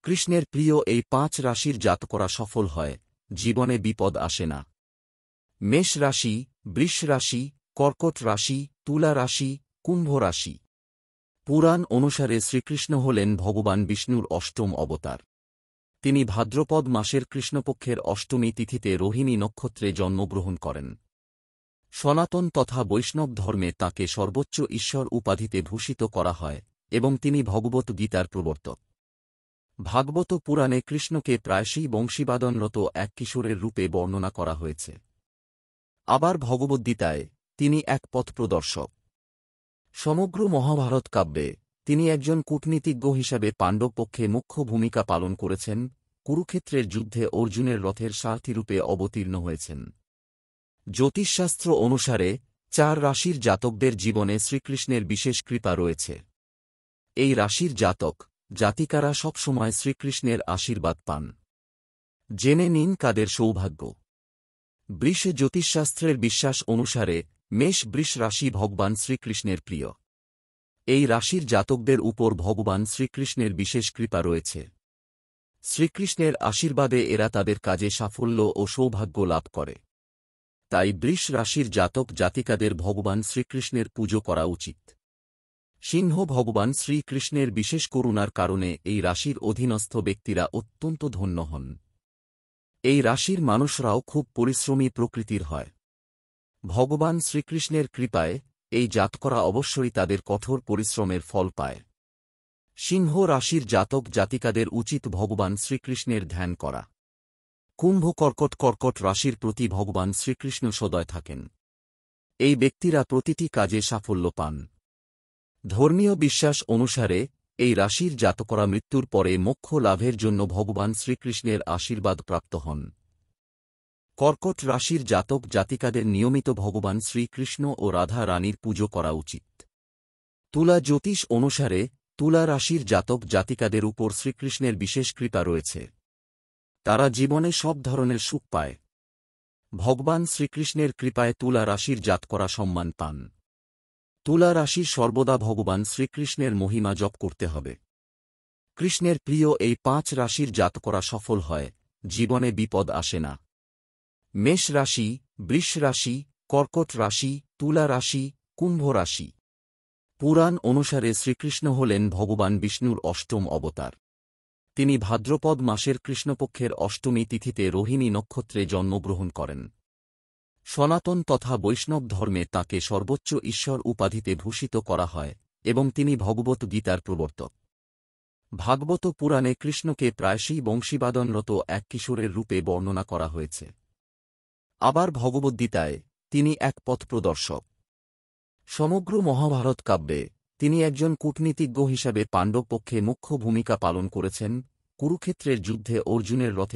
কৃষ্ণের প্রিয় এই 5 রাশির জাতকরা সফল হয়, জীবনে বিপদ আসে না। মেষ রাশি, বৃষ রাশি, কর্কট রাশি, তুলা রাশি, কুম্ভ রাশি। পুরাণ অনুসারে শ্রীকৃষ্ণ হলেন ভগবান বিষ্ণুর অষ্টম অবতার। তিনি ভাদ্রপদ মাসের কৃষ্ণপক্ষের অষ্টমী তিথিতে রোহিণী নক্ষত্রে জন্মগ্রহণ করেন। সনাতন তথা বৈষ্ণব ধর্মে তাঁকে সর্বোচ্চ ঈশ্বর উপাধিতে ভূষিত করা হয় এবং তিনি ভগবত গীতার প্রবর্তক। ভাগবত পুরাণে কৃষ্ণকে প্রায়শই বংশীবাদনরত এক কিশোরের রূপে বর্ণনা করা হয়েছে। আবার ভগবদ্গীতায় তিনি এক পথপ্রদর্শক। সমগ্র মহাভারত কাব্যে তিনি একজন কূটনীতিজ্ঞ হিসাবে পাণ্ডব পক্ষে মুখ্য ভূমিকা পালন করেছেন, কুরুক্ষেত্রের যুদ্ধে অর্জুনের রথের সারথিরূপে অবতীর্ণ হয়েছেন। জ্যোতিষশাস্ত্র অনুসারে 4 রাশির জাতকদের জীবনে শ্রীকৃষ্ণের বিশেষ কৃপা রয়েছে। এই রাশির জাতক জাতিকারা সবসময় শ্রীকৃষ্ণের আশীর্বাদ পান। জেনে নিন কাদের সৌভাগ্য। বৃষ জ্যোতিষশাস্ত্রের বিশ্বাস অনুসারে মেষ বৃষ রাশি ভগবান শ্রীকৃষ্ণের প্রিয়। এই রাশির জাতকদের উপর ভগবান শ্রীকৃষ্ণের বিশেষ কৃপা রয়েছে। শ্রীকৃষ্ণের আশীর্বাদে এরা তাদের কাজে সাফল্য ও সৌভাগ্য লাভ করে। তাই বৃষ রাশির জাতক জাতিকাদের ভগবান শ্রীকৃষ্ণের পুজো করা উচিত। সিংহ ভগবান শ্রীকৃষ্ণের বিশেষ করুণার কারণে এই রাশির অধীনস্থ ব্যক্তিরা অত্যন্ত ধন্য হন। এই রাশির মানুষরাও খুব পরিশ্রমী প্রকৃতির হয়। ভগবান শ্রীকৃষ্ণের কৃপায় এই জাতকরা অবশ্যই তাদের কঠোর পরিশ্রমের ফল পায়। সিংহ রাশির জাতক জাতিকাদের উচিত ভগবান শ্রীকৃষ্ণের ধ্যান করা। কুম্ভ কর্কট কর্কট রাশির প্রতি ভগবান শ্রীকৃষ্ণ সদয় থাকেন। এই ব্যক্তিরা প্রতিটি কাজে সাফল্য পান। ধর্মীয় বিশ্বাস অনুসারে এই রাশির জাতকরা মৃত্যুর পরে মোক্ষ লাভের জন্য ভগবান শ্রীকৃষ্ণের আশীর্বাদ প্রাপ্ত হন। কর্কট রাশির জাতক জাতিকাদের নিয়মিত ভগবান শ্রীকৃষ্ণ ও রাধা রানীর পুজো করা উচিত। তুলা জ্যোতিষ অনুসারে তুলা রাশির জাতক জাতিকাদের উপর শ্রীকৃষ্ণের বিশেষ কৃপা রয়েছে। তারা জীবনে সব ধরনের সুখ পায়। ভগবান শ্রীকৃষ্ণের কৃপায় তুলা রাশির জাতকরা সম্মান পান। তুলা রাশির সর্বদা ভগবান শ্রীকৃষ্ণের মহিমা জপ করতে হবে। কৃষ্ণের প্রিয় এই 5 রাশির জাতকরা সফল হয়, জীবনে বিপদ আসে না। মেষ রাশি, বৃষ রাশি, কর্কট রাশি, তুলা রাশি, কুম্ভ রাশি। পুরাণ অনুসারে শ্রীকৃষ্ণ হলেন ভগবান বিষ্ণুর অষ্টম অবতার। তিনি ভাদ্রপদ মাসের কৃষ্ণপক্ষের অষ্টমী তিথিতে রোহিণী নক্ষত্রে জন্মগ্রহণ করেন। সনাতন তথা বৈষ্ণব ধর্মে তাঁকে সর্বোচ্চ ঈশ্বর উপাধিতে ভূষিত করা হয় এবং তিনি ভগবত গীতার প্রবর্তক। ভাগবত পুরাণে কৃষ্ণকে প্রায়শই বংশীবাদনরত এক কিশোরের রূপে বর্ণনা করা হয়েছে। আবার ভগবদ্গীতায় তিনি এক পথপ্রদর্শক। সমগ্র মহাভারত কাব্যে তিনি একজন কূটনীতিজ্ঞ হিসাবে পাণ্ডব পক্ষে মুখ্য ভূমিকা পালন করেছেন, কুরুক্ষেত্রের যুদ্ধে অর্জুনের রথে